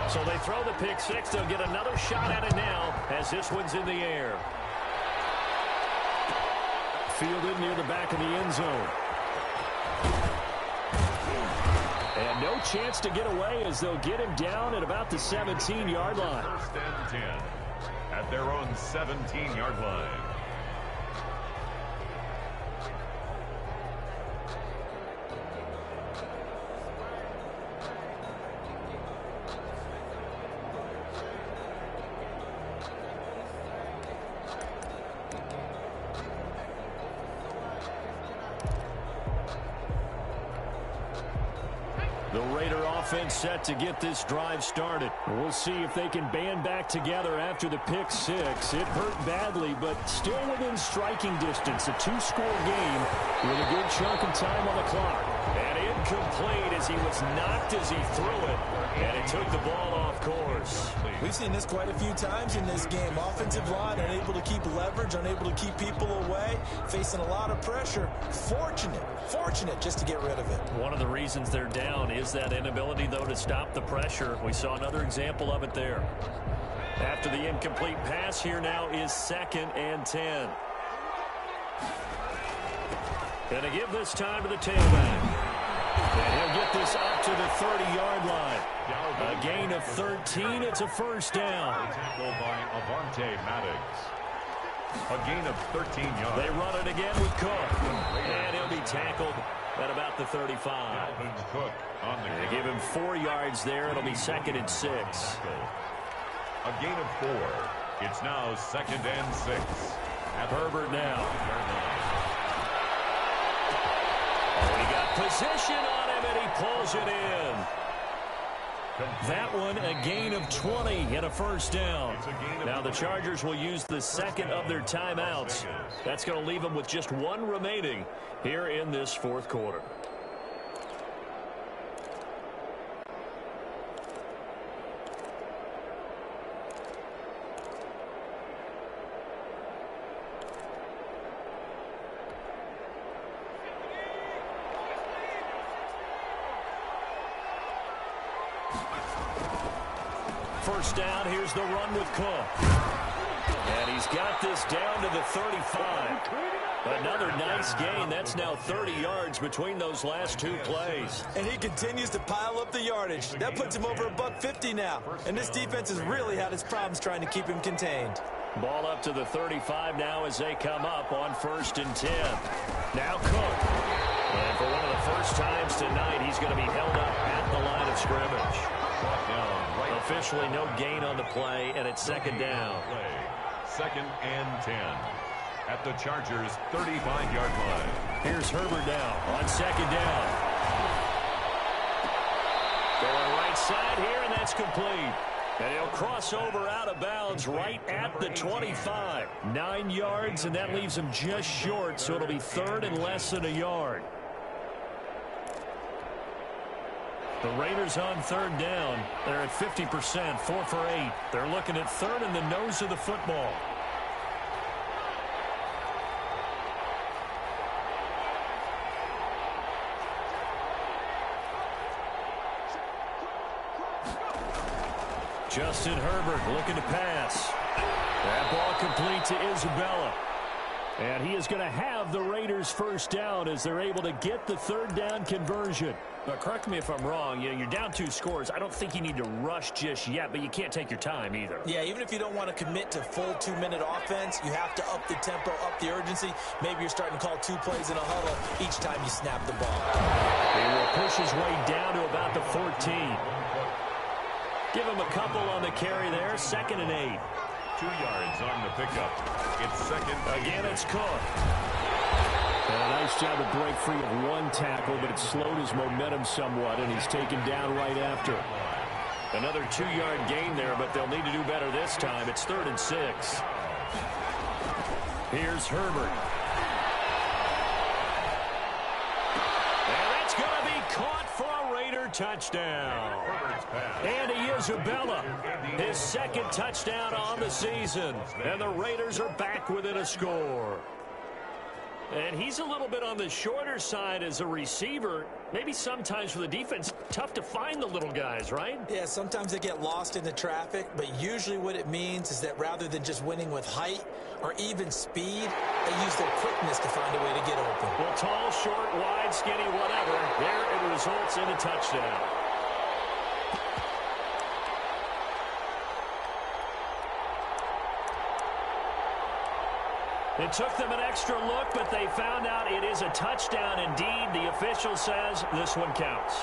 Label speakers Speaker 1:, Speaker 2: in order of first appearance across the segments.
Speaker 1: So they throw the pick six. They'll get another shot at it now as this one's in the air. Fielded near the back of the end zone. And no chance to get away as they'll get him down at about the 17-yard line.
Speaker 2: First and 10 at their own 17-yard line.
Speaker 1: The Raider offense set to get this drive started. We'll see if they can band back together after the pick six. It hurt badly, but still within striking distance. A two-score game with a good chunk of time on the clock. And incomplete as he was knocked as he threw it. And it took the ball off course.
Speaker 3: We've seen this quite a few times in this game. Offensive line unable to keep leverage, unable to keep people away, facing a lot of pressure. Fortunate just to get rid of it.
Speaker 1: One of the reasons they're down is that inability, though, to stop the pressure. We saw another example of it there. After the incomplete pass, here now is 2nd and 10. Gonna give this time to the tailback. And he'll get this up to the 30-yard line. A gain of 13. It's a first down.
Speaker 2: Tackle by Avante Maddox. A gain of 13 yards.
Speaker 1: They run it again with Cook. And he'll be tackled at about the 35.
Speaker 2: Cook on the
Speaker 1: They give him 4 yards there. It'll be 2nd and 6.
Speaker 2: A gain of 4. It's now 2nd and 6. At
Speaker 1: Herbert now. Oh, he got position on him, and he pulls it in. That one, a gain of 20 and a first down. Now the Chargers will use the second of their timeouts. That's going to leave them with just one remaining here in this fourth quarter. First down, here's the run with Cook. And he's got this down to the 35. Another nice gain. That's now 30 yards between those last two plays.
Speaker 3: And he continues to pile up the yardage. That puts him over $150 now. And this defense has really had its problems trying to keep him contained.
Speaker 1: Ball up to the 35 now as they come up on 1st and 10. Now Cook. And for one of the first times tonight, he's going to be held up at the line of scrimmage. Officially no gain on the play, and it's 2nd down.
Speaker 2: 2nd and 10 at the Chargers' 35-yard line.
Speaker 1: Here's Herbert now on 2nd down. Going right side here, and that's complete. And he'll cross over out of bounds right at the 25. 9 yards, and that leaves him just short, so it'll be 3rd and less than a yard. The Raiders on 3rd down. They're at 50%, 4 for 8. They're looking at 3rd in the nose of the football. Justin Herbert looking to pass. That ball complete to Isabella. And he is going to have the Raiders' first down as they're able to get the 3rd down conversion. But correct me if I'm wrong. You're down 2 scores. I don't think you need to rush just yet, but you can't take your time either.
Speaker 3: Yeah, even if you don't want to commit to full 2-minute offense, you have to up the tempo, up the urgency. Maybe you're starting to call 2 plays in a huddle each time you snap the ball.
Speaker 1: He will push his way down to about the 14. Give him a couple on the carry there. 2nd and 8.
Speaker 2: 2 yards on the pickup. It's 2nd.
Speaker 1: Again, it's Cook. And a nice job to break free of one tackle, but it slowed his momentum somewhat, and he's taken down right after. Another 2-yard gain there, but they'll need to do better this time. It's 3rd and 6. Here's Herbert. And that's going to be caught for a Raider touchdown. Andy Isabella, his 2nd touchdown on the season. And the Raiders are back within a score. And he's a little bit on the shorter side as a receiver. Maybe sometimes for the defense, tough to find the little guys, right?
Speaker 3: Yeah, sometimes they get lost in the traffic, but usually what it means is that rather than just winning with height or even speed, they use their quickness to find a way to get open.
Speaker 1: Well, tall, short, wide, skinny, whatever. There it results in a touchdown. It took them an extra look, but they found out it is a touchdown indeed. The official says this one counts.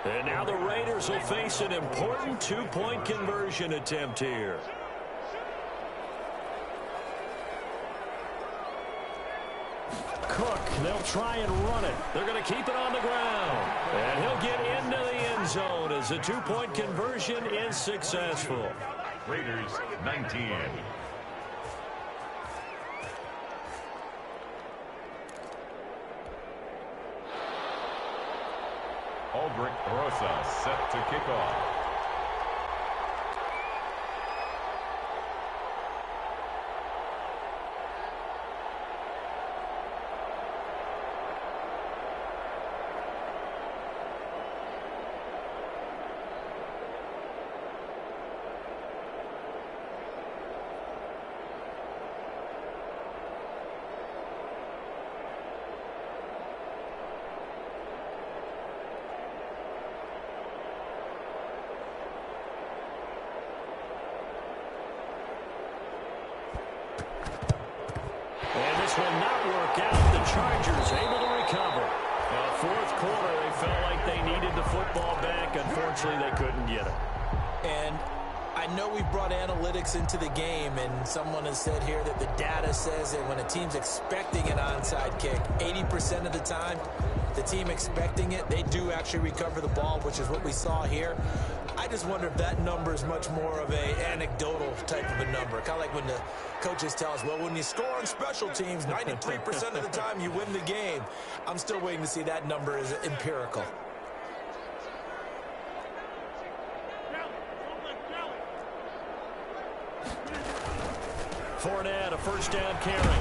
Speaker 1: And now the Raiders will face an important two-point conversion attempt here. Cook, they'll try and run it. They're going to keep it on the ground. And he'll get into the end zone as a two-point conversion is successful.
Speaker 2: Raiders 19. Aldrich Rosa set to kick off.
Speaker 1: Will not work out. The Chargers able to recover. Fourth quarter, they felt like they needed the football back. Unfortunately, they couldn't get it.
Speaker 3: And I know we brought analytics into the game, and someone has said here that the data says that when a team's expecting an onside kick, 80% of the time, the team expecting it, they do actually recover the ball, which is what we saw here. I just wonder if that number is much more of a anecdotal type of a number. Kind of like when the coaches tell us, well, when you score on special teams, 93% of the time you win the game. I'm still waiting to see that number is empirical.
Speaker 1: Fournette, a first down carry.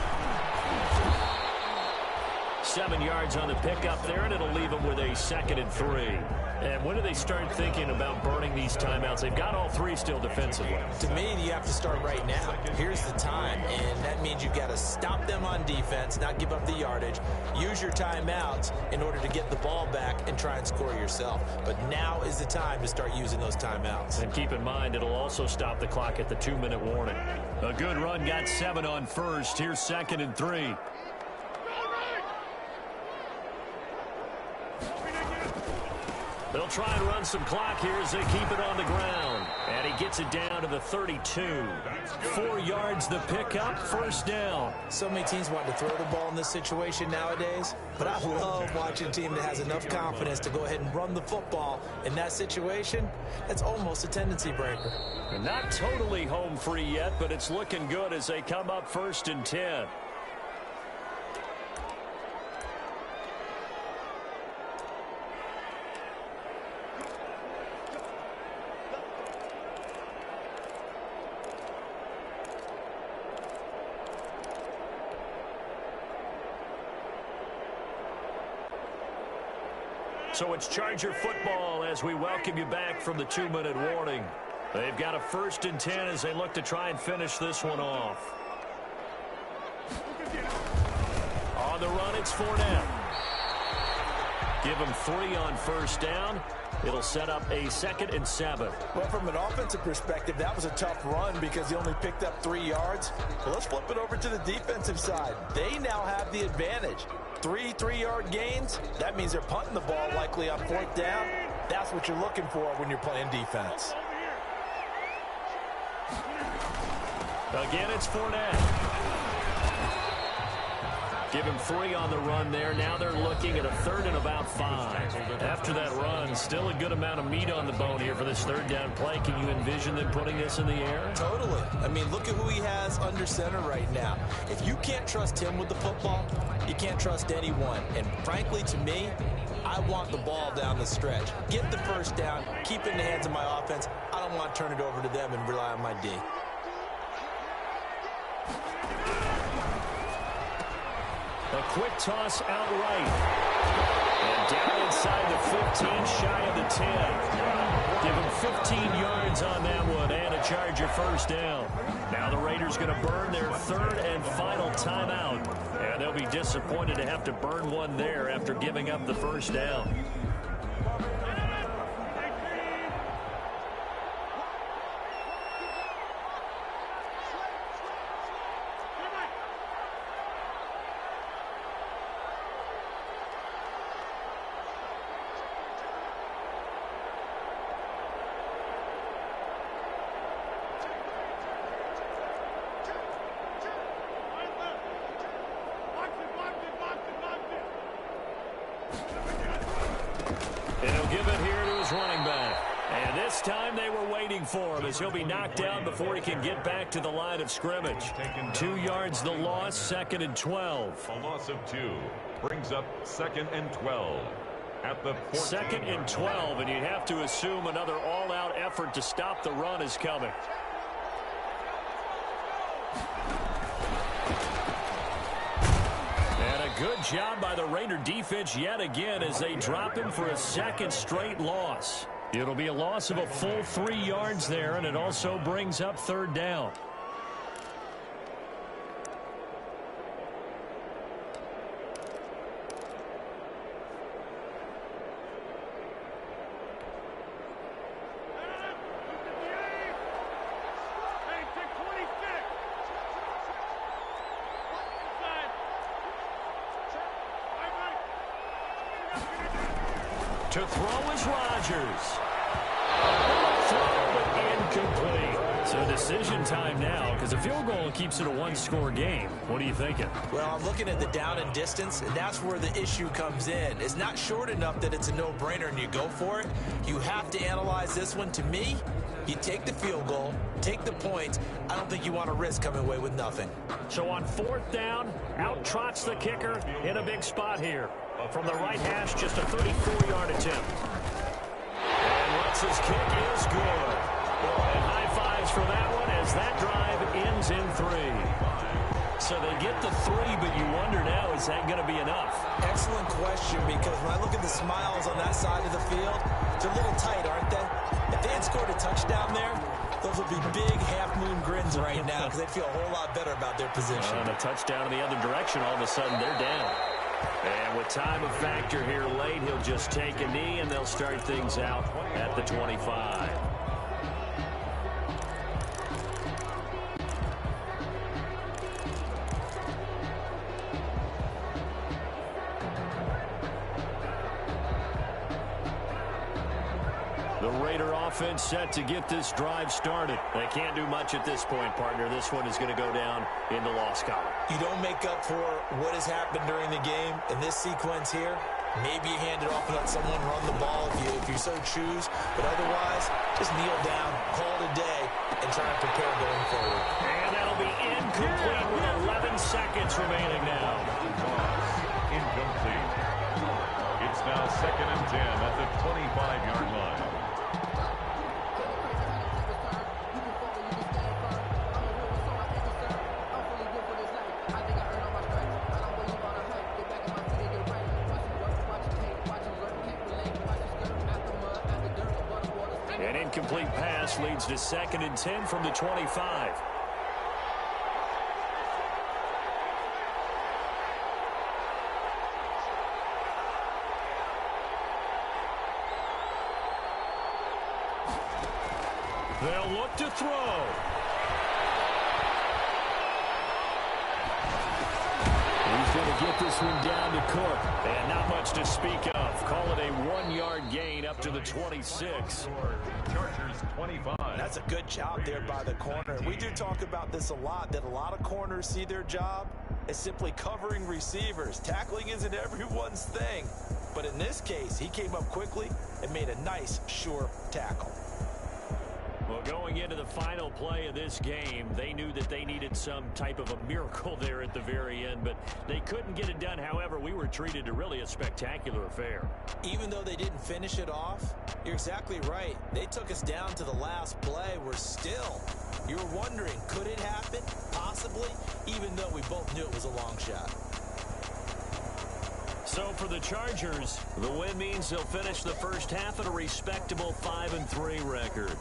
Speaker 1: 7 yards on the pickup there, and it'll leave them with a 2nd and 3. And when do they start thinking about burning these timeouts? They've got all three still defensively.
Speaker 3: To me, you have to start right now. Here's the time, and that means you've got to stop them on defense, not give up the yardage, use your timeouts in order to get the ball back and try and score yourself. But now is the time to start using those timeouts.
Speaker 1: And keep in mind, it'll also stop the clock at the 2-minute warning. A good run, got 7 on first. Here's 2nd and 3. They'll try and run some clock here as they keep it on the ground. And he gets it down to the 32. 4 yards the pickup, first down.
Speaker 3: So many teams want to throw the ball in this situation nowadays, but I love watching a team that has enough confidence to go ahead and run the football. In that situation, that's almost a tendency breaker.
Speaker 1: And not totally home free yet, but it's looking good as they come up 1st and 10. So it's Charger football as we welcome you back from the 2-minute warning. They've got a 1st and 10 as they look to try and finish this one off. On the run, it's Fournette. Give him 3 on first down. It'll set up a 2nd and 7.
Speaker 3: Well, from an offensive perspective, that was a tough run because he only picked up 3 yards. Well, let's flip it over to the defensive side. They now have the advantage. 3 3-yard gains, that means they're punting the ball likely on 4th down. That's what you're looking for when you're playing defense.
Speaker 1: Again, it's Fournette. Give him 3 on the run there. Now they're looking at a 3rd and about 5. After that run, still a good amount of meat on the bone here for this 3rd down play. Can you envision them putting this in the air?
Speaker 3: Totally. I mean, look at who he has under center right now. If you can't trust him with the football, you can't trust anyone. And frankly, to me, I want the ball down the stretch. Get the first down, keep it in the hands of my offense. I don't want to turn it over to them and rely on my D.
Speaker 1: A quick toss out right. And down inside the 15, shy of the 10. Give him 15 yards on that one and a Charger first down. Now the Raiders going to burn their third and final timeout. And they'll be disappointed to have to burn one there after giving up the first down. This time they were waiting for him as he'll be knocked down before he can get back to the line of scrimmage. 2 yards the loss, 2nd and 12.
Speaker 2: A loss of 2 brings up 2nd and 12 at the
Speaker 1: 2nd and 12, and you'd have to assume another all-out effort to stop the run is coming. And a good job by the Raider defense yet again as they drop him for a 2nd straight loss. It'll be a loss of a full 3 yards there, and it also brings up 3rd down. To throw is Rodgers. Throw, but incomplete. So decision time now, because a field goal keeps it a one-score game. What are you thinking?
Speaker 3: Well, I'm looking at the down and distance, and that's where the issue comes in. It's not short enough that it's a no-brainer and you go for it. You have to analyze this one. To me, you take the field goal, take the points. I don't think you want to risk coming away with nothing.
Speaker 1: So on 4th down, out trots the kicker in a big spot here. From the right hash, just a 34-yard attempt. And Rutz's kick is good. And high fives for that one as that drive ends in 3. So they get the 3, but you wonder now, is that going to be enough?
Speaker 3: Excellent question, because when I look at the smiles on that side of the field, they're a little tight, aren't they? If they had scored a touchdown there, those would be big half-moon grins right now because they'd feel a whole lot better about their position.
Speaker 1: And a touchdown in the other direction, all of a sudden they're down. And with time of factor here late, he'll just take a knee, and they'll start things out at the 25. The Raider offense set to get this drive started. They can't do much at this point, partner. This one is going to go down in the loss column.
Speaker 3: You don't make up for what has happened during the game in this sequence here. Maybe you hand it off and let someone run the ball if you so choose. But otherwise, just kneel down, call it a day, and try and prepare going forward.
Speaker 1: And that'll be incomplete with 11 seconds remaining now.
Speaker 2: Incomplete. It's now 2nd and 10 at the 25-yard line.
Speaker 1: An incomplete pass leads to 2nd and 10 from the 25. They'll look to throw. He's going to get this one down to Cook. And not much to speak of. Call it a 1-yard gain up to the 26.
Speaker 2: Chargers 25.
Speaker 3: That's a good job there by the corner. We do talk about this a lot, that a lot of corners see their job as simply covering receivers. Tackling isn't everyone's thing. But in this case, he came up quickly and made a nice, sure tackle.
Speaker 1: Well, Well, going into the final play of this game, they knew that they needed some type of a miracle there at the very end, but they couldn't get it done. However, we were treated to really a spectacular affair.
Speaker 3: Even though they didn't finish it off, you're exactly right. They took us down to the last play. We're still, you were wondering, could it happen? Possibly, even though we both knew it was a long shot.
Speaker 1: So for the Chargers, the win means they'll finish the first half at a respectable 5-3 record.